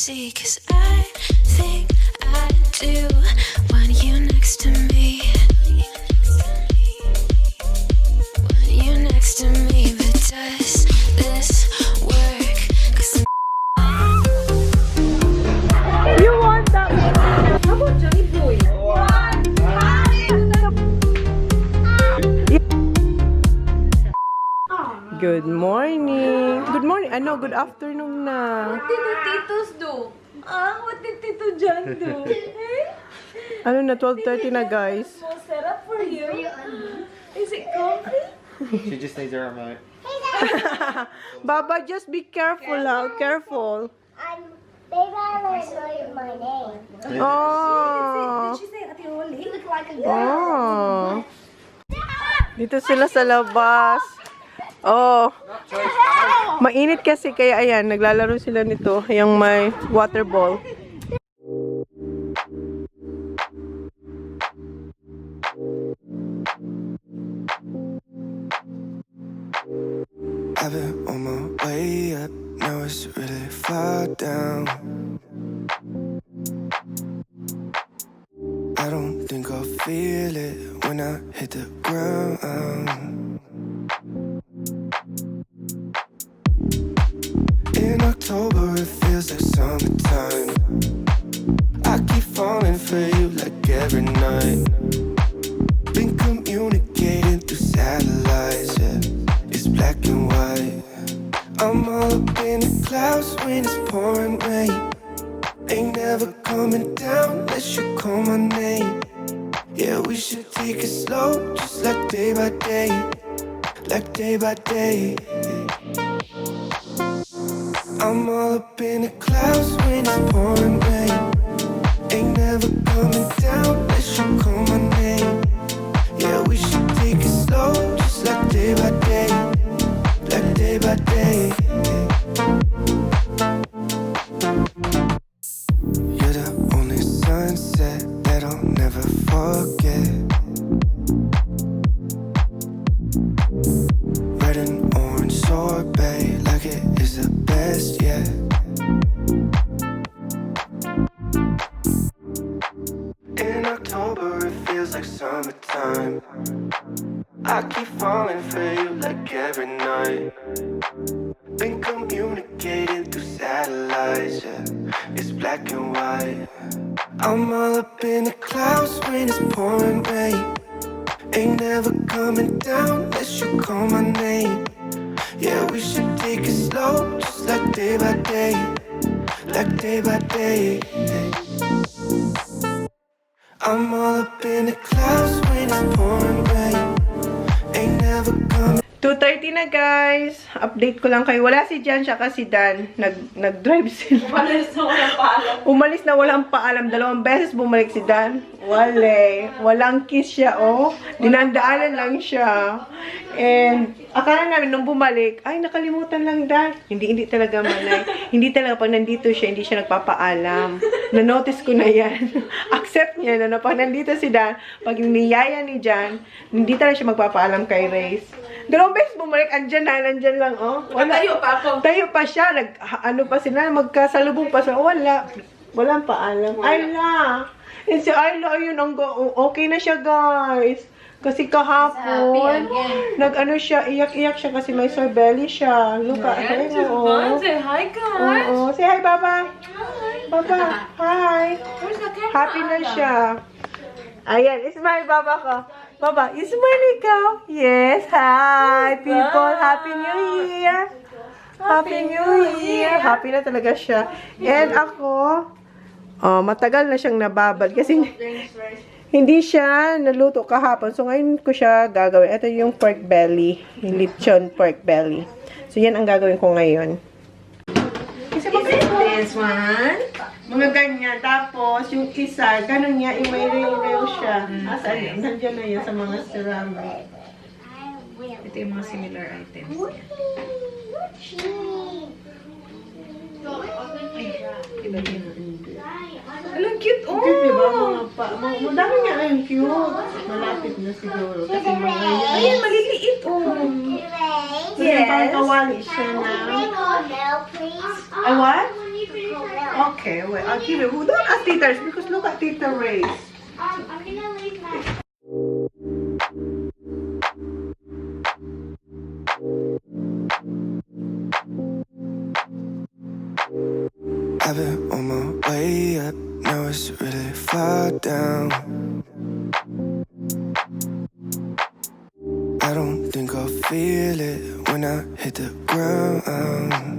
see, 'cause I think I do want you next to me. Want you next to me, but does this work? 'Cause You want that? How about Johnny Boy? Good morning. Good morning. Ano, good afternoon na. What did the titos do? What did Tito John do? Ano na, 12:30 na, guys. Masarap for you. Is it comfy? She just needs a remote. Baba, just be careful, ha? Careful. Baby, I want to show you my name. Oh. Did she say Ate Holly? You look like a girl. Oh. Dito sila sa labas. Oh. Mainit kasi kaya ayan, naglalaro sila nito, yung may water ball. I've been on my way up, now it's really far down. I don't think I'll feel it when I hit the ground. In October it feels like summertime. I keep falling for you like every night. Been communicating through satellites, yeah. It's black and white. I'm all up in the clouds when it's pouring rain. Ain't never coming down unless you call my name. Yeah, we should take it slow, just like day by day. Like day by day. I'm all up in the clouds when it's pouring rain. Ain't never coming down unless you call my name. Yeah, we should take it slow, just like day by day. Like day by day. You're the only sunset that I'll never forget. Red and orange sorbet, like it is the best yet. In October it feels like summertime. I keep falling for you like every night. Been communicating through satellites, yeah. It's black and white. I'm all up in the clouds when it's pouring rain. Ain't never coming down unless you call my name. Yeah, we should take it slow, just like day by day. Like day by day. I'm all up in the clouds when it's pouring rain. Ain't never coming. 2:30 na, guys. Update ko lang kayo. Wala si Jan, siya kasi Dan. Nag-drive sila. Umalis na walang paalam. Umalis na walang paalam. 2 beses bumalik si Dan. Walang kiss siya, oh. Dinandaanan lang siya. And, akala namin nung bumalik, ay, nakalimutan lang, Dan. Hindi talaga manay. Hindi talaga pag nandito siya, hindi siya nagpapaalam. Na-notice ko na yan. Accept niya na pag nandito si Dan, pag niyaya ni Jan, hindi talaga siya magpapaalam kay Reyes. 2 beses bumalik, nandyan lang, oh. Tayo pa ako. Tayo pa siya, ano pa sila, magkasalubong pa sila. Walang paalam. Ayla. And si Ayla, ayun, okay na siya, guys. Kasi kahapon, nag-ano siya, iyak-iyak siya kasi may sore belly siya. Look at her. Say hi, guys. Oo. Say hi, Baba. Baba, hi. Where's the camera? Happy na siya. Ayan, smile, Baba ko. Baba, smile ikaw. Yes, hi, people. Happy New Year. Happy New Year. Happy na talaga siya. And ako, matagal na siyang nababad kasi hindi siya naluto kahapon. So, ngayon ko siya gagawin. Ito yung pork belly. Yung lechon pork belly. So, yan ang gagawin ko ngayon. Isa ba this one? Mga ganyan. Tapos, yung isa, ganun niya, may real siya. Asan yun? Nandiyan na yan sa mga ceramic. Ito yung mga similar items. Iba din. Alam, cute, oh! Cute, diba? Madami nga yung cute. Malapit na siguro. Kasi mga Ayan, maliliit, oh! Yes. Parang kawali siya na. Can I call Mel, please? Ay, what? Call Mel. Okay. Okay, wait. I'll give you. Don't ask Tita because look at Tita Ray's. I'm gonna leave my. I've been on my way up, now it's really far down. I don't think I'll feel it when I hit the ground.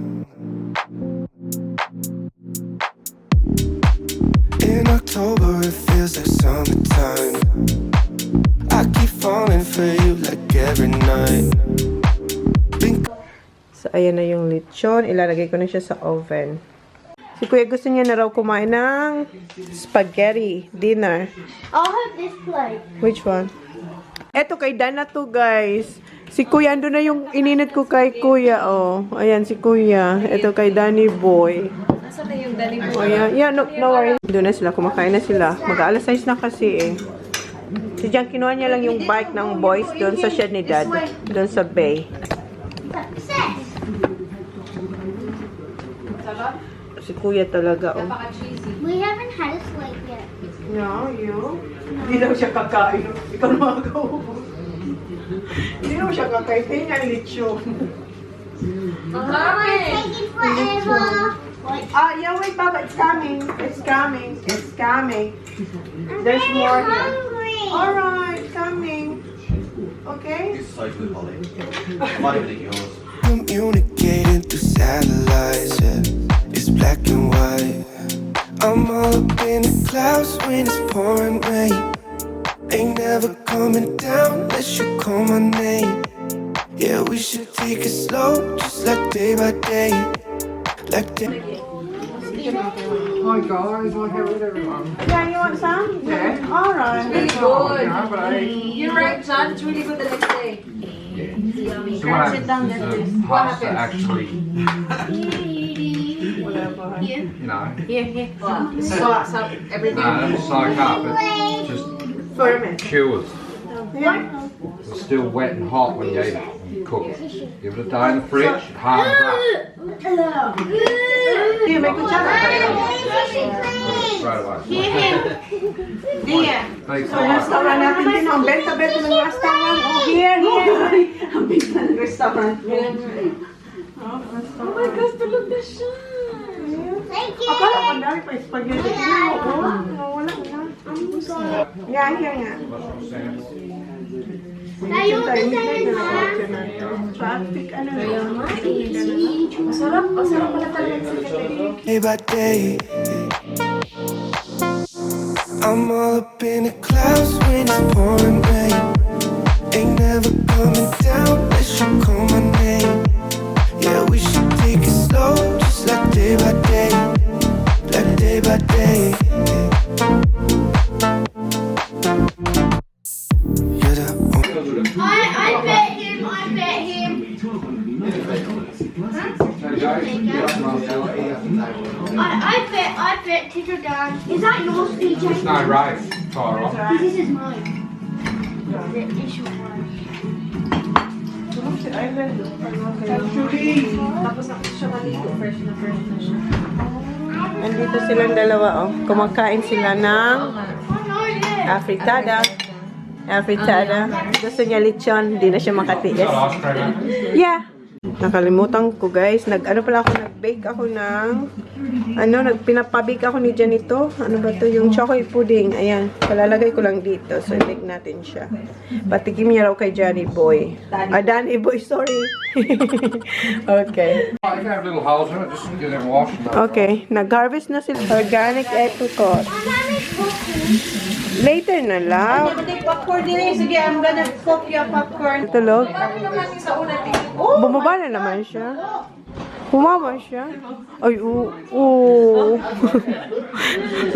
In October it feels like summertime. I keep falling for you like every night. So, ayan na yung lechon. Ilalagay ko na siya sa oven. Si Kuya gusto niya na raw kumain ng spaghetti dinner. I'll have this plate. Which one? Eto kay Dana to, guys. Si Kuya, ando na yung ininit ko kay Kuya, oh. Ayan, si Kuya. Eto kay Danny Boy. Nasaan na yung Danny Oh, yeah, no worry. Doon na sila, kumakain na sila. Mag-aalas 6 na kasi, eh. Si Jan, kinuha niya lang yung bike ng boys doon sa shed ni Dad. Doon sa bay. Si Kuya talaga, oh. We haven't had a slate yet. No, you? Hindi daw siya kakain. Ikaw na mag-aubos. Hindi daw siya kakain. Tingnan ang lechon. Taking forever. Yeah, wait, Papa. It's coming. It's coming. It's coming. There's I'm more here. hungry. Alright, coming. Okay? It's so good, Holly. I might even eat yours. Communicating through satellites, yeah. It's black and white. I'm all up in the clouds when it's pouring rain. Ain't never coming down unless you call my name. Yeah, we should take it slow, just like day by day. Like day. Hi guys, my hair is everyone. Yeah, you want some? Yeah. Alright. Really good. Yeah, but I... You're right, John. It's really good the next day. So what happens is the pasta actually, you know, So everything. doesn't soak up, it just Ferment. cures. Yeah. It's still wet and hot when you eat it, when you cook it. Give it a day in the fridge, it hardens up, Dia, may kutsara. straight away. Dia. Big So, fire. restaurant natin din. Ang benta-benta ng restaurant. Oh, here. Ang benta ng restaurant. Oh my gosh, tulog na siya. Thank you. Akala ko dahil pa spaghetti. Wala na. Yeah, here nga. Tayo na tayo na. Traffic, ano na. Masarap. Masarap pala talaga sa kanya. Day by day. I'm all up in the clouds when it's pouring rain. Ain't never coming down unless you call my name. Yeah, we should take it slow, just like day by day. Like day by day. You're the only I bet him. I bet him. I bet Tigil down. Is that yours, DJ? There's no race, fire off. This is mine. This is mine. Tapos ako siya maligo. Fresh na siya. Andito silang dalawa, oh. Kumakain sila ng afritada. Afritada. Gusto niya lechon. Hindi na siya makatiis. Got ice cream in it? Yeah. Nakalimutan ko, guys. Nag-bake ako ng pinapabake ako ni Janito. Ano ba to? Yung chocolate pudding. Ayan. Palalagay ko lang dito. So, i-bake natin siya. Patikim niya raw kay Johnny Boy. Danny Boy, sorry. Okay. Oh, you can have little holes in it, just get them washed. Okay. Nag-harvest na sila. Organic apricot. Later na lang. Popcorn din. Sige, I'm gonna cook your popcorn. Tulog. Ano naman yung sa una din? Bumaba na naman siya. Bumaba siya. Ay, oo.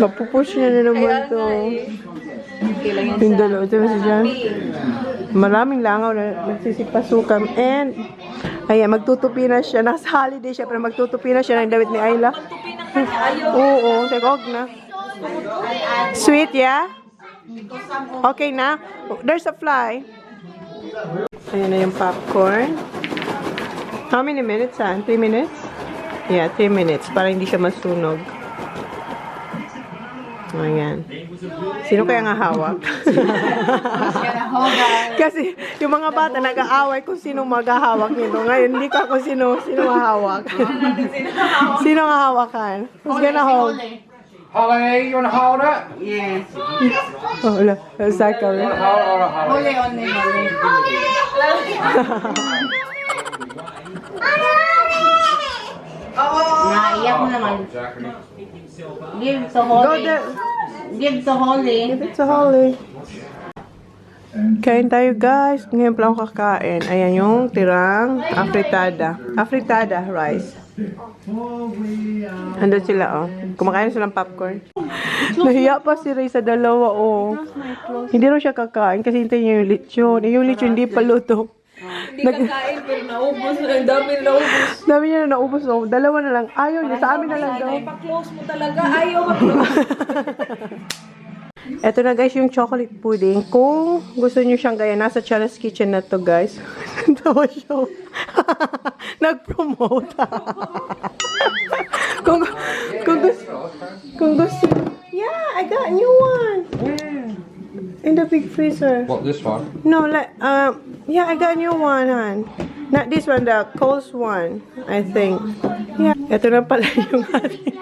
Mapupush niya na naman to. Yung dalawa. Ito si Jan. Maraming langaw na nagsisipasukam. And, ayan, magtutupi na siya. Nasa holiday siya, pero magtutupi na siya ng damit ni Ayla. Oo, sagog na. Sweet, yeah? Okay na? There's a fly. Ayan na yung popcorn. How many minutes, 3 minutes? Yeah, 3 minutes. Para hindi siya masunog. Ayan. Sino kaya nga hawak? Kasi yung mga bata nag-aaway kung sino maghahawak nito. Ngayon, hindi ka kung sino mahawak. Sino nga hawakan? Who's gonna hold? Holly, you want to hold it? Yes. Oh, wala. Zachary. You want to hold it or Holly? Only. Naiyak mo naman. Zachary. Give to Go Holly. there. Give to Holly. Give it to Holly. Kain tayo guys. Ngayon pala ako kakain. Ayan yung tirang afritada. Afritada rice. Andun sila oh. Kumakain silang popcorn. Nahiya pa si Ray sa dalawa oh. Hindi raw siya kakain kasi hintayin niya yung lechon. Yung lechon hindi pa luto. Hindi kakain pero naubos. Ang dami naubos. Dami niya na naubos oh. Dalawa na lang. Ayaw niya. Sa amin na lang daw. Pa-close mo talaga. Ayaw mag-close. Ito na guys yung chocolate pudding. Kung gusto niyo siyang gaya, nasa Chona's Kitchen na to guys. Tawa siya. Nag-promote. kung gusto. Yeah, I got a new one. In the big freezer. What, this one? No, like, yeah, I got a new one, hon. Not this one, the Coles one, I think. Yeah. Ito na pala yung ating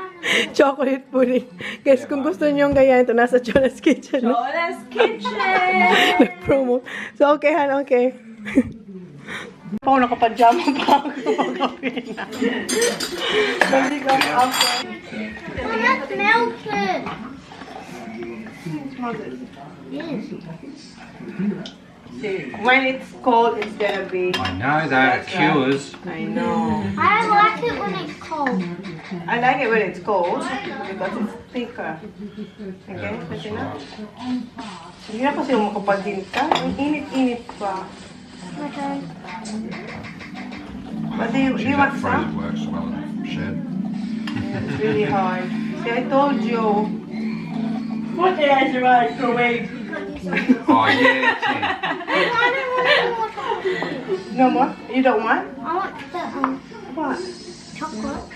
chocolate pudding. Guys, kung gusto niyo yung gaya, ito nasa Chona's Kitchen. Chola's Kitchen! Nag-promote. So, okay, Han, okay. Ako, nakapajama pa ako. Hindi ka after. That's melted. When it's cold, it's gonna be... I know that, it cures. I know. I like it when it's cold. I like it when it's cold because it's thicker. Okay, pwede na. Hindi na kasi makapagin ka. Ang init-init pa. My turn. But do you want That some? freezer works well in the shed. It's really hard. See, I told you. Put it as your microwave. Oh, yeah, Tim. I don't want No more? You don't want? I want the What? chocolate.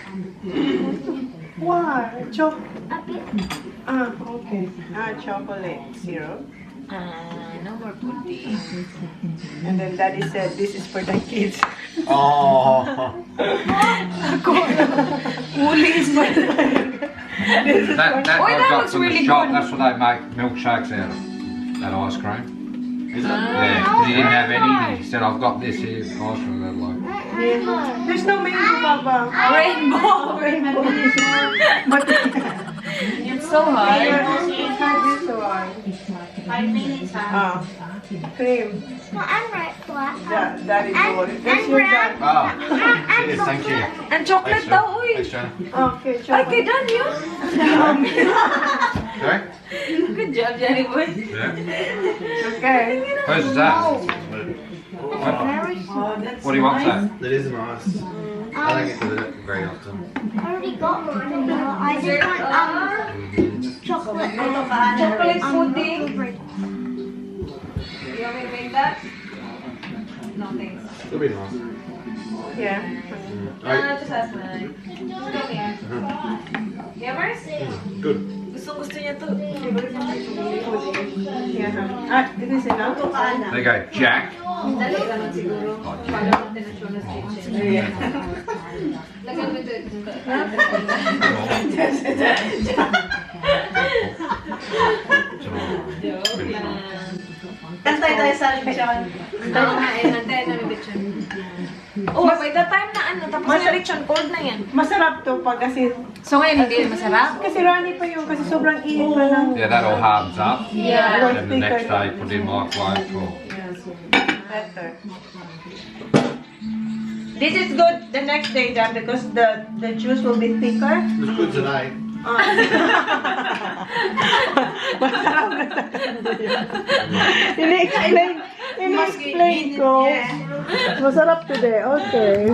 Why? A bit. Okay. Chocolate syrup. No more pudding. And then Daddy said, this is for the kids. Oh. Uli is for the This is That for... Oh, I that got looks from really the shop, good. that's what they make milkshakes out of. That ice cream. Is it? Yeah, 'cause he didn't have any. He said, I've got this here, ice cream that like. There's no mango, Papa. Rainbow! But It's so hard. it's not this one. 5 minutes. Cream. No, I'm right black. That is yours. That's your dad. Oh, I'm cheers, thank you. And chocolate daw, uy. Thanks, Chona. Okay, Ay, kay chocolate. Dan yun. Sorry? Good job, Johnny boy. Yeah. Okay. Whose is that? Very small. What do you want, that? That is nice. I don't get to do it very often. I already got one. I just want chocolate. Chocolate pudding. Blueberry. You want me to make that? No, thanks. It'll be nice. Yeah. Just ask mine. Come here. Yammers? Good. Gusto niya to. Yeah. This is enough. There you go, Jack. Dali naman siguro. Para natin na Chona's Kitchen. Lagyan mo ito. Joke lang. Kantay tayo sa lechon. Antay namin lechon. Oh, by the time na ano, tapos na lechon, cold na yan. Masarap to pag kasi... So ngayon hindi masarap? Kasi rani pa yun. Kasi sobrang init pa lang. Yeah, that all hardens up. Yeah. Then the next day, put it in microwave for. Better. This is good the next day, Dad, because the juice will be thicker. It was good today. Masarap na ini-explain ko. Masarap today. Okay.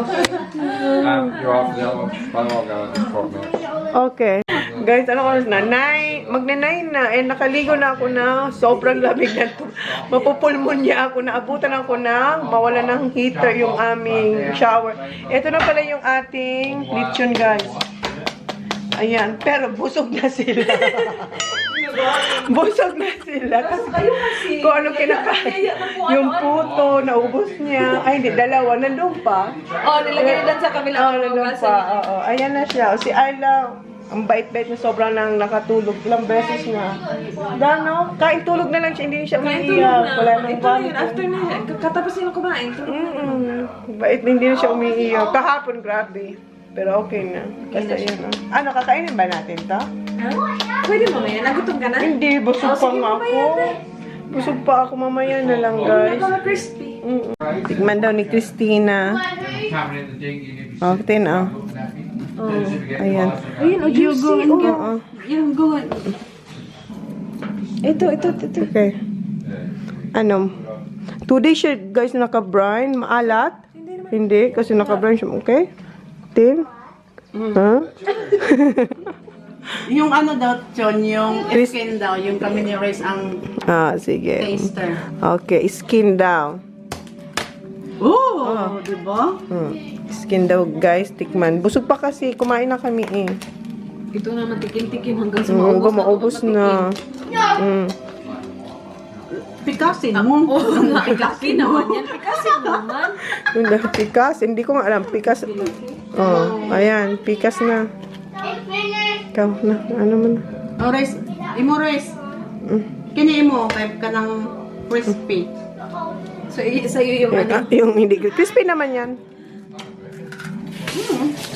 You're off the other one. I'll go and frog milk. Okay. Guys, ano oras na? 9. Magna-9 na. Eh, nakaligo na ako na. Sobrang lamig na to. Mapupulmonya ako. Naabutan ako na. Mawala ng heater yung aming shower. Ito na pala yung ating lechon, guys. Ayan. Pero busog na sila. Busog na sila. Kayo kasi. Kung ano kinakain. Yung puto, naubos niya. Ay, hindi, dalawa. Nandun pa. Oh, nilagay na sa kabila. Oo, nandun pa. Oo, ayan na siya. O, si Ayla, ang bait-bait na sobrang nang nakatulog. Ilang beses na. Dano, kain tulog na lang siya. Hindi siya umiiyak. Wala nang Ito na yun. After na yun. Katapos yun kumain. Bait na hindi na siya umiiyak. Kahapon, grabe. Pero okay na. Basta yun. Ano, kakainin ba natin to? Ha? Pwede mamaya. Nagutom ka na? Hindi, busog pa nga ako. Busog pa ako mamaya na lang, guys. Crispy. Tikman daw ni Christina. Oh, tin, oh. Ayan. Ayun, oh, juicy. Oo. Yung good. Ito. Okay. Ano? 2 days siya, guys, naka-brine. Maalat? Hindi, kasi naka-brine siya. Okay? Tin? Ha? Yung ano daw, Chon, yung skin daw, yung kami ni Rice ang Sige. taster. Okay, skin daw. Oh, di ba? Skin daw, guys, tikman. Busog pa kasi, kumain na kami eh. Ito naman tikim-tikim hanggang sa Hanggang maubos na. Pikasin mo. Pikasin naman yan. Pikasin naman. Yung dahil pikas, hindi ko nga alam, pikas. Oh, ayan, pikas na. Ikaw na, ano man. Oh, Rice, imo Rice. Kini imo, kay ka ng crispy. So, sa'yo yung ano. Yung hindi, crispy naman yan.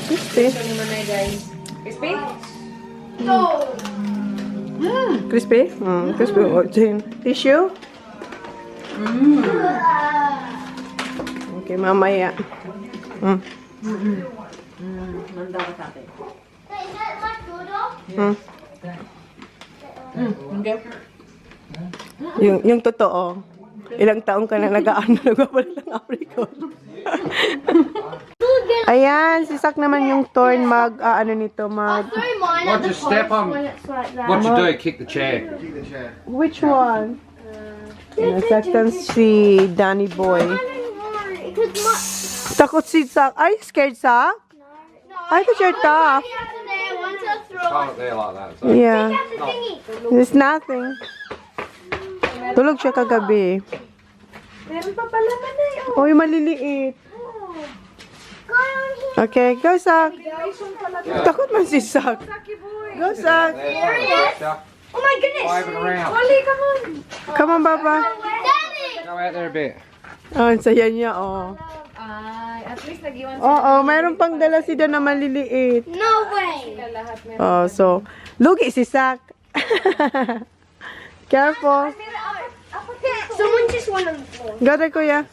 Crispy. Ito naman na guys. Crispy? Crispy? Crispy. Oh, tissue? Okay, mamaya. Manda ka sa atin. Yung totoo. Ilang taong ka na nag-aano, nagwawala ng apricot. Ayan, si Sak naman yung torn ano nito, What, just step on? What you do? Kick the chair. Which one? Nasaktan si Danny Boy. Takot si Sak. Are you scared, Sak? I thought you're tough. Hold it there like that. So. Yeah. There's nothing. Tulog siya kagabi. Meron pa pala man Uy, maliliit. Okay, go, Sak. Takot man si Sak. Go, Sak. Oh my goodness! Waving around. Oli, come on. Come on, Papa. Go out there a bit. Oh, ang saya niya, oh. Ay, at least nag-iwan Oo, mayroon pang dala si Dan na maliliit. No way! sila lahat. Oh, so, lugi si Sak. Careful. Someone just went on the floor. Go there, Kuya.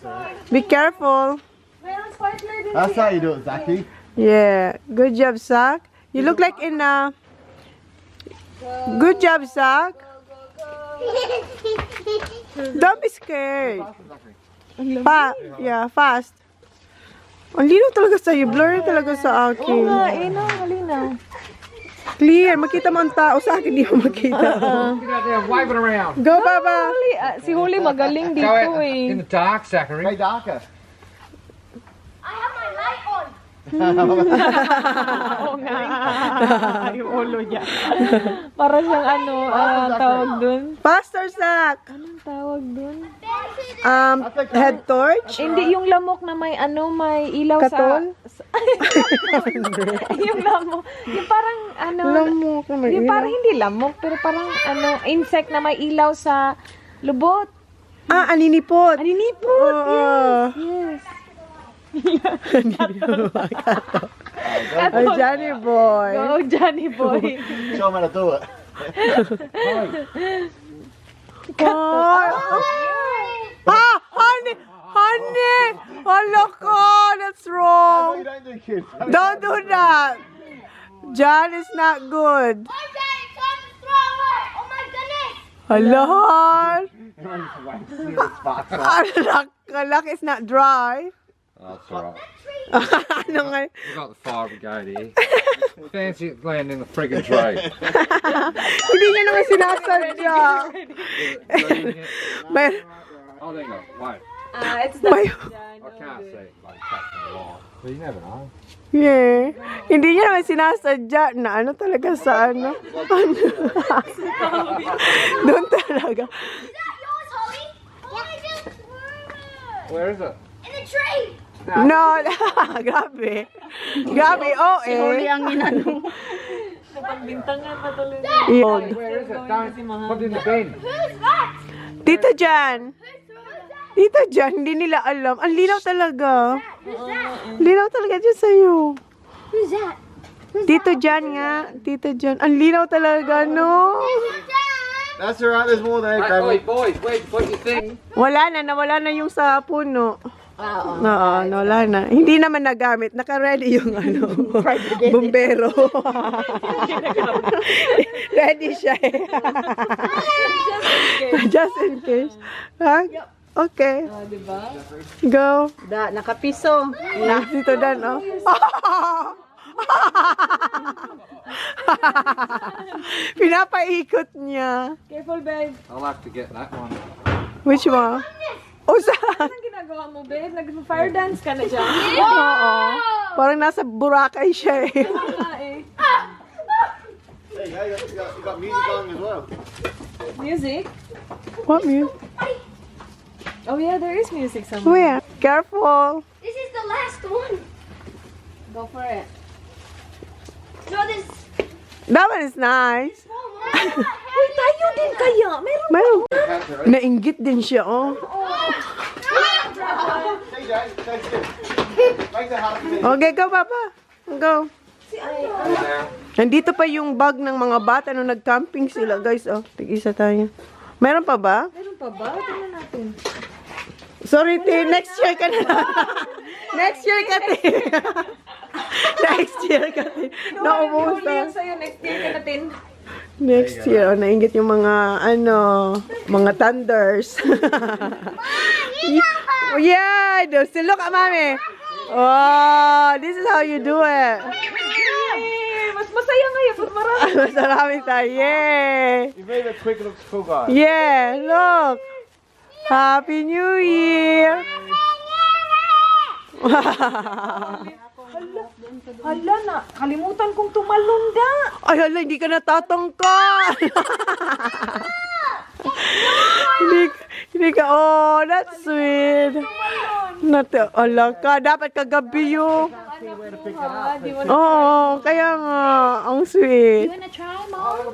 Be careful. Meron partner din. That's how you do it, Zachy. Yeah, good job, Sak. You look like in Good job, Sak. Don't be scared. Fast. Ang linaw talaga sa'yo. Blurry talaga sa akin. Malinaw. Clear. Makita mo ang tao. Sa akin di mo makita. Get out there, waving around. Go, Baba. Si Huli magaling Go out in the dark, Zachary. Way darker. I have my light on. Oo nga. Yung ulo niya. Para siyang tawag dun. Faster, Sak. Anong tawag dun? Head torch. Hindi, yung lamok na may may ilaw Katol? sa... yung lamok. Yung parang Lamok na may yung ilaw. parang hindi lamok, pero parang insect na may ilaw sa lubot. Aninipot. Aninipot! Oo. Yes. Ay, Johnny boy. Go, Johnny boy. Show him how to do it. Honey! Hala ka! That's wrong. You don't do kids. Don't do that. John is not good. My dad is on the thrower. Oh my goodness! Hala. Kalak is not dry. Oh, that's alright. Ano nga? We got the fire brigade here. Fancy it laying in the friggin' tray. Hindi niya naman sinasadya. May, Oh, there you go. Wait. It's may, I can't see it. Like, catching the light. But you never know. Yeah. Hindi niya naman sinasadya na ano talaga sa ano. Doon talaga. Is that yours, Holly? Holly, just Where is it? in the tree. No, grabe. Grabe, oh eh. Huli ang inano. Napagbintangan pa tuloy. Yun. Where is it? Don't put it in the bin. Who's that? Tito Jan. Tito Jan, hindi nila alam. Ang linaw talaga. Who's that? Linaw talaga dyan sa'yo. Who's that? Tito Jan nga. Tito Jan. Ang linaw talaga, no? That's alright, there's more there, Hey, oi, boys, wait, what do you think? Wala na, nawala na yung sa puno. Oo, nawala na. Hindi naman nagamit. Naka-ready yung ano, bumbero. Ready siya eh. Just in case. Ha? Okay. Diba? Go. Nakapiso. Dito Dan, oh. Pinapaikot niya. Careful, babe. I'll have to get that one. Which one? Oh, saan? Anong ginagawa mo, babe? Nag-fire dance ka na dyan? Oo. Parang nasa Boracay siya eh. Wala eh. There you go, you got music going as well. Music? What music? Oh yeah, there is music somewhere. Where? Careful. This is the last one. Go for it. No, this. That one is nice. Uy, tayo din kaya. Meron. Mayroon. Nainggit din siya, oh. TJ, take this. Make the happy thing. Okay, go, Papa. Go. Nandito pa yung bag ng mga bata nung nag-camping sila, guys. Oh, tig-isa tayo. Meron pa ba? Meron pa ba? Tingnan natin. Sorry, Tin. Next year ka na. Next year ka, Tin. Next year ka, Tin. Huli Naubusan. yung sa'yo. Next year ka natin. Next year. Oh, nainggit yung mga, ano, mga thunders. Yeah, still look at Mommy. Oh, this is how you do it. Mas masaya ngayon pag marami. Masarami tayo. Yay. You made it quick, it looks cool, guys. Yeah, look. Happy New Year. Hala na, kalimutan kong tumalon da. Ay, hala, hindi ka natatangkal. hindi ka, oh, that's sweet. Ala ka, dapat kagabi yung. Oo, kaya nga, ang sweet. Wanna try, Mom?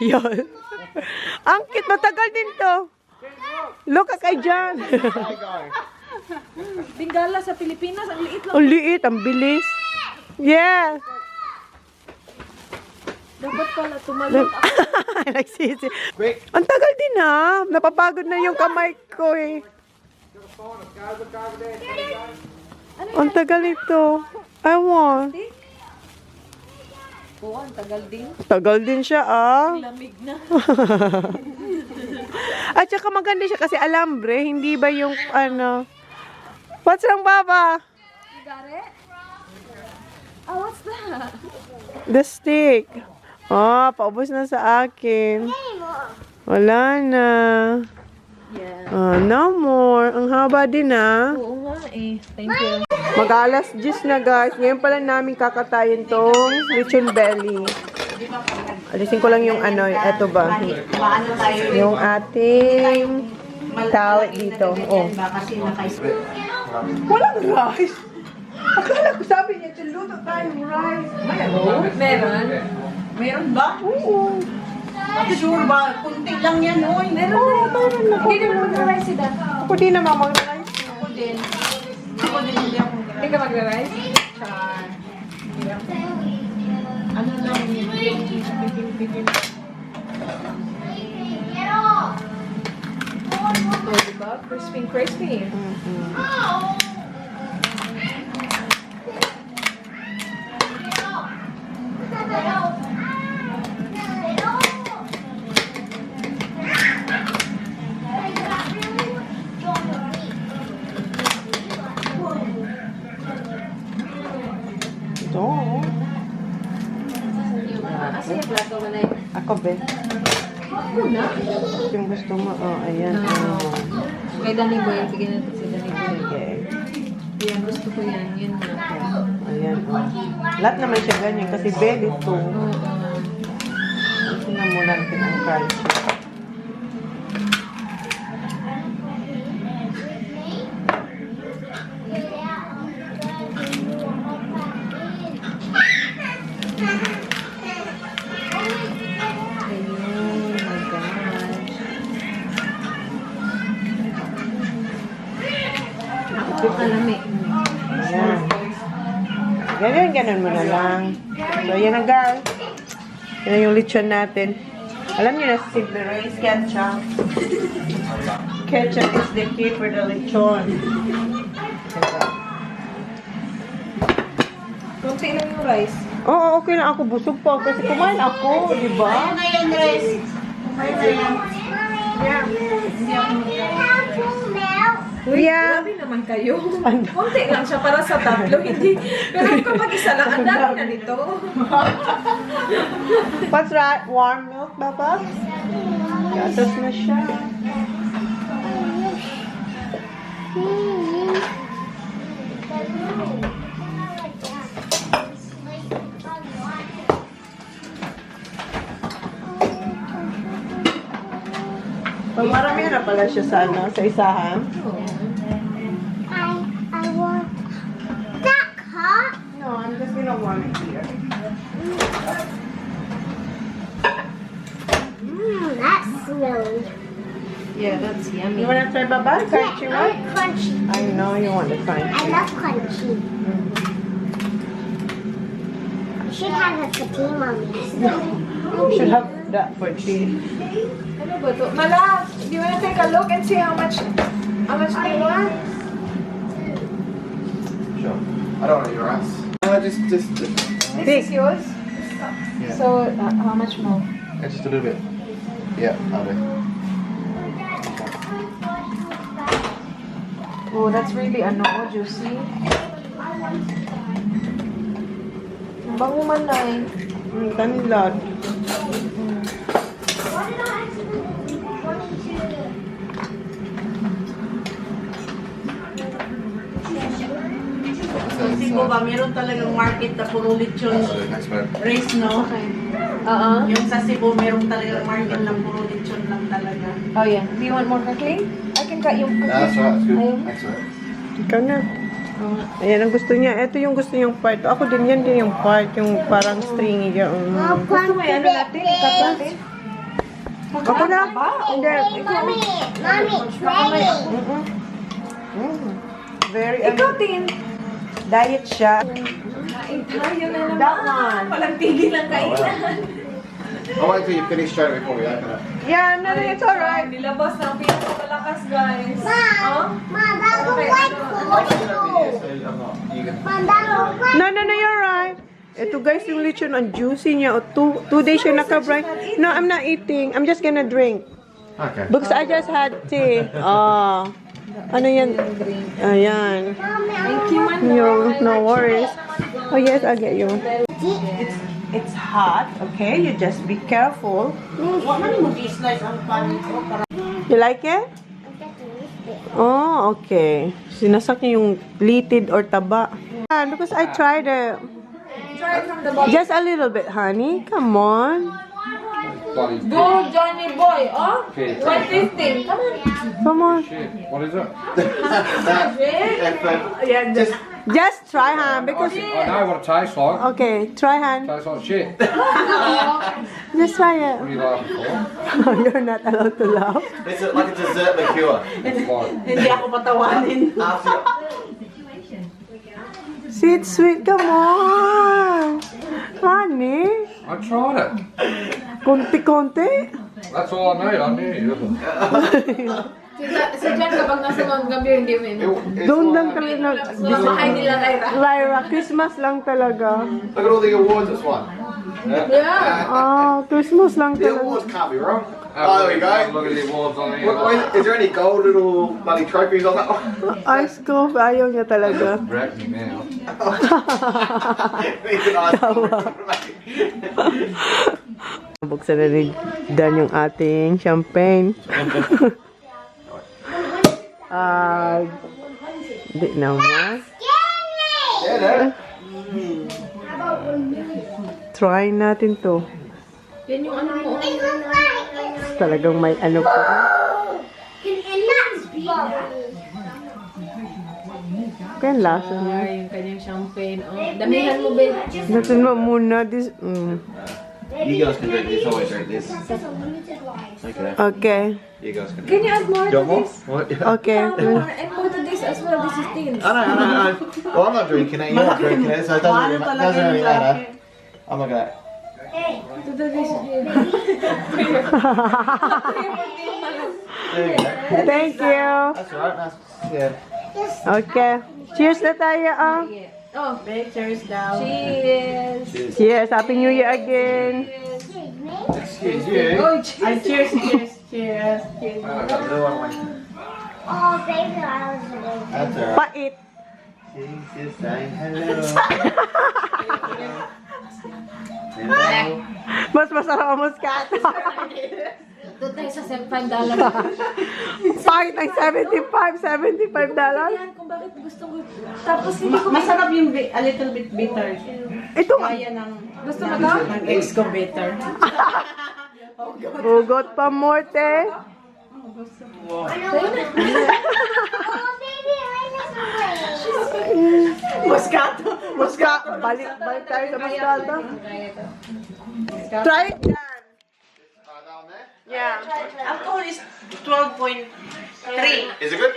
Yun. Ang cute, matagal din to. Look at kay Jan. Bingala sa Pilipinas, ang liit lang. Ang liit, ang bilis. Yeah. Dapat pala tumalon ako. Nagsisi. Ang tagal din ha. Napapagod na yung kamay ko eh. Ang tagal ito. I want. Oo, ang tagal din. Tagal din siya ah. Lamig na. At saka maganda siya kasi alambre. Hindi ba yung ano. What's wrong, Baba? You got it? Oh, what's that? The stick. Oh, paubos na sa akin. Wala na. Yeah. Oh, no more. Ang haba din ah. Oo nga eh. Thank you. Mag-alas 10 na guys. Ngayon pala namin kakatayin tong lechon belly. Alisin ko lang yung ano, eto ba? Paano tayo Yung ating tawid dito. Oh. Walang rice. Akala ko sabi niya, luto tayong rice. Meron? Meron ba? Oo. Sure ba? Kunti lang yan, oy. Meron na. Hindi ka mag-rice sila. Ako din naman mag-rice. Ako din. Ako din, hindi ako. Hindi ka mag-rice? Ano lang yun? Oh, diba? Crispy. Ito. Asa yung plato mo na yun? Ako, be. Yung gusto mo. Oh, ayan. Kay Danny Boy, bigyan natin si Danny Boy. Okay. Yan, gusto ko yan. Yun na. Ayan, oh. Lahat naman siya ganyan kasi belly to. Tingnan muna natin ang crunchy. Alami. Ayan. Ganun mo na lang. So, yan na guys. Yan yung lechon natin. Alam niyo na simple rice ketchup. Ketchup is the key for the lechon. Kunti lang yung rice. Oo, okay lang ako. Busog pa kasi kumain ako, di ba? Ayun na yan, Res. Ayun na yan. Uy, Yeah. grabe naman kayo. Kunti lang siya para sa tatlo, hindi. Pero kapag isa lang, ang dami na nito. What's that? Warm milk, Baba? Gatas na siya. Pag marami na pala siya sa ano, sa isahan. I want that hot. No, I'm just gonna warm it here. That's smelly. Yeah, that's yummy. You wanna try Baba? Crunchy I one? like crunchy. I know you want the I crunchy. love crunchy. You should have a potato, mommy. You should have that for tea. Ano ba to? Mala, do you wanna take a look and see how much they want? Sure. I don't want your ass. Just This is yours? Yeah. So, how much more? just a little bit. Yeah, I'll do. Oh, that's really juicy. Ang bango man na eh. Kanilad. Kasi ko ba, meron talagang market na puro lechon. Next one. Res, no? Yung sa Cebu, meron talagang market na puro lechon lang talaga. Oh yeah. Do you want more cooking? I can cut yung cooking. That's right, that's good. Ayun. Thanks, mate. Ikaw na. Ayan ang gusto niya. Ito yung gusto niyang part. Ako din yan din yung part. Yung parang stringy. Yung... Gusto mo yan natin? Cut natin? Ako na? Hindi. Mommy, try it. Very, Ikaw din. diet siya. Ay, tayo na naman. That one. Walang tigil lang kainan. I'll wait till you finish straight before we open it. Yeah, no, it's alright. Nilabas na ang pinakamalakas, guys. Ma, that looks like coleslaw. Ma, that looks like No, you're right. Ito guys, yung lechon, ang juicy niya. Two days siya naka-bright. No, I'm not eating. I'm just gonna drink. Okay. Because I just had tea. Oh. Ano yan? Ayan. Thank you, man. No worries. Oh yes, I'll get you. It's hot, okay? You just be careful. Huwag man mo i-slice ang panin ko para... You like it? Oh, okay. Sinasak niyo yung litid or taba. Because I tried it. Try it from the bottom. Just a little bit, honey. Come on. Bloody Go, Johnny boy. Oh, Okay. 115. Come on. Come on. shit. What is it? Yeah, just try, hon. Because I know what it tastes like. okay, try, hon. Tastes like shit. Just try it. What are you laughing for? You're not allowed to laugh. It's like a dessert liqueur. It's like, Hindi ako patawanin. See, it's sweet. Come on, honey. I tried it. Konti-konti. That's all I need. I knew. Si John kapag nasa mga gabi, hindi mo yun. Doon lang talaga. Bahay nila, Lyra. Lyra, Christmas lang talaga. Look at all the awards it's won. Yeah. Oh, Christmas lang The talaga. awards can't be wrong. Oh, there we go. Look at the awards on here. Is there any gold little bloody trophies on that one? Ice scoop, ayaw niya talaga. Wreck me now. Buksan na rin Dan yung ating champagne. Di naman. Try natin to. Yan yung ano mo. Talagang may ano po. Kaya ang lasa niya. Ay, yung kanyang champagne. Oh, damihan mo, Ben. Natin mo muna this. You guys can drink this. Always drink this. Okay. Okay. You guys can Can drink you add more Do you to want more? this? What? Okay. And more to this as well. This is thin. I know. Well, I'm not drinking it. You're not drinking it, so it doesn't really matter. I'm not gonna. To the this. There you go. Thank you. That's alright. That's yeah. Okay. Cheers na tayo, Oh, Cheers daw. cheers. Cheers. Happy New Year again. Excuse you. Oh, Ay, cheers. I've got a blue one. Oh, baby, I was a That's alright. Pait. She's just saying hello. Hello. Mas masarap ang Moscato. Doon tayo sa $5. Pait ng $75. Yan kung bakit gusto ko. Tapos hindi ko Masarap yung a little bit bitter. Ito, Kaya ng gusto mo to? ng ex ko bitter. bugot pa morte. Oh, baby, I was Moscato. Balik tayo sa Moscato. Try it Dan. Yeah. Alcohol is 12.3. Is it good?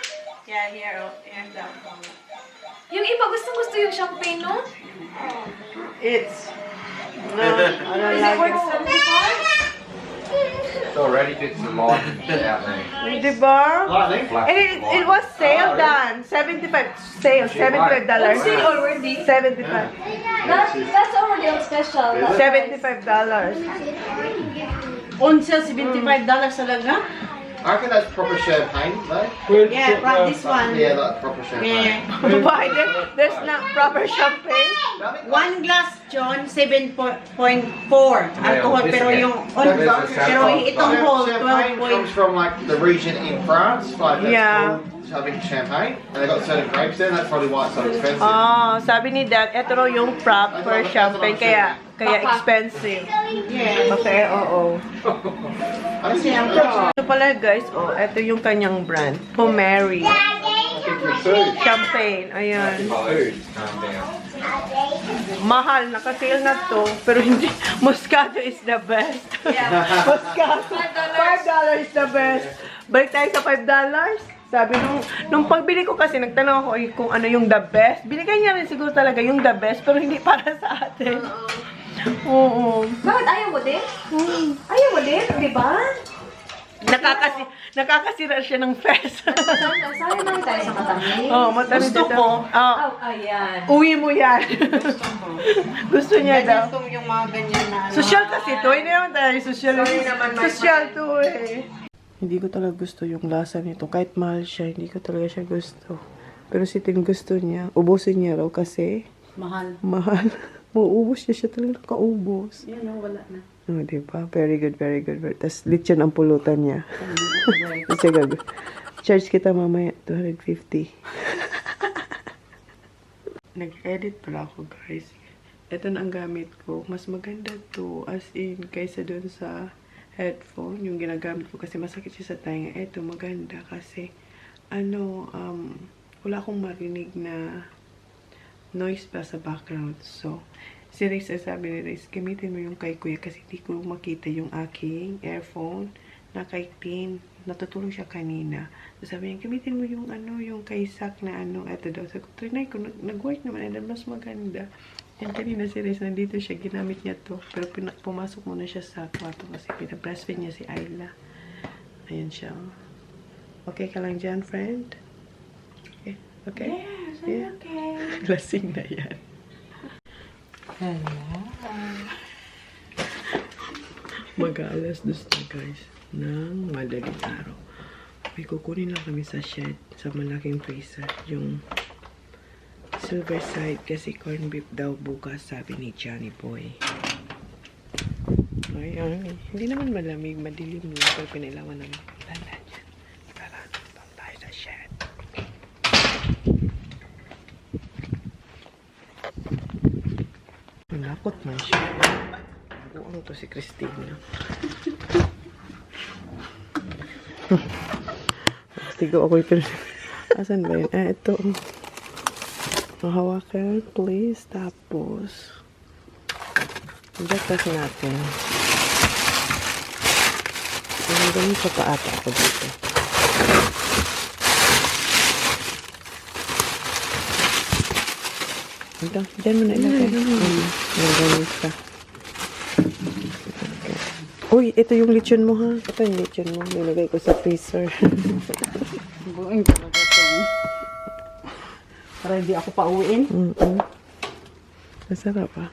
Yeah, here. Here's that. Yung iba gusto yung champagne, no? It's Is it worth 75? It already fits the light out there. diba? Lightning. Black And it was sale Dan. $75. Sale. $75. Sale already? $75. That's already on special. $75. On sale, $75 talaga? I reckon that's proper champagne, though. Yeah, right, this one. Yeah, like proper champagne. Yeah. Why? There's not proper champagne. One glass, John, 7.4 alcohol, this pero again. yung pero itong whole Champagne comes 12. from like the region in France, like that's Yeah. called having champagne, and they got certain grapes there. And that's probably why it's so expensive. Oh, sabi ni Dad, ito raw yung proper champagne, kaya expensive. Yeah. Okay, oo. I think it's Ito pala guys, ito yung kanyang brand. Pomeri. Champagne, ayan. Food. Calm down. Mahal, nakasale na to, pero hindi. Moscato is the best. Moscato, $5 is the best. Balik tayo sa $5. Sabi nung pagbili ko kasi, nagtanong ako kung ano yung the best. Binigay niya rin siguro talaga yung the best, pero hindi para sa atin. Oo. Bakit ayaw mo din? Ayaw mo din, di ba? Nakakasira siya ng fest. Sayang lang tayo sa katamin. Oh, matamis Gusto ito. ko. Oh, Oh, ayan. uwi mo yan. Gusto niya daw. Ganyan yung mga ganyan na ano. Social kasi to. Hindi naman tayo social. Social to eh. Hindi ko talaga gusto yung lasa nito. Kahit mahal siya, hindi ko talaga siya gusto. Pero si Tin gusto niya. Ubusin niya raw kasi Mahal. mahal. Mauubos siya talaga nakaubos. Yan o, wala na. Oh, diba? Very good, very good. Tapos lechon ang pulutan niya. Kasi gag. Charge kita mamaya, 250. Nag-edit pala ako, guys. Ito na ang gamit ko. Mas maganda to, as in, kaysa dun sa headphone, yung ginagamit ko kasi masakit siya sa tainga. Ito, maganda kasi, wala akong marinig na noise pa sa background. So, si Riz, sabi ni Riz, gamitin mo yung kay Kuya kasi hindi ko makita yung aking earphone na kay Tin. Natutulog siya kanina. So, sabi niya, gamitin mo yung yung kay Sak na eto daw. So, trinay ko, nag-work naman and mas maganda. Yan kanina si Riz, nandito siya, ginamit niya to. Pero pumasok muna siya sa kwarto kasi pinabreastfeed niya si Ayla. Ayan siya. Okay ka lang dyan, friend? Okay? Okay? Yes, Yeah. okay. Lasing na yan. Mag-aalas dos na guys ng madaling araw. May kukunin lang kami sa shed sa malaking freezer yung silver side kasi corn beef daw bukas sabi ni Johnny Boy. Ayan. Hindi naman malamig, madilim lang pero pinailawan namin. Lala dyan. Tara, doon tayo sa shed. Takot man siya. Buang to si Christina. Tigo ako ito. Asan ba yun? Ito. Mahawakan, please. Tapos, jatas natin. Ganun sa paata ako dito. Ito, dyan mo na ilagay. Ganun ka. Uy, ito yung lechon mo ha. Ito yung lechon mo. Nilagay ko sa freezer. Buong talaga ito. Para hindi ako pauwiin. Masarap ha.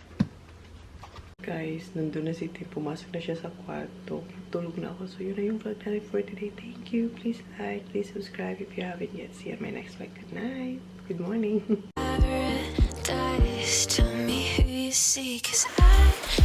Guys, nandun na si Tim. Pumasok na siya sa kwarto. Tulog na ako. So, yun na yung vlog natin for today. Thank you. Please like, please subscribe if you haven't yet. See you on my next vlog. Good night. Good morning. Paradise, tell me who you see, 'cause I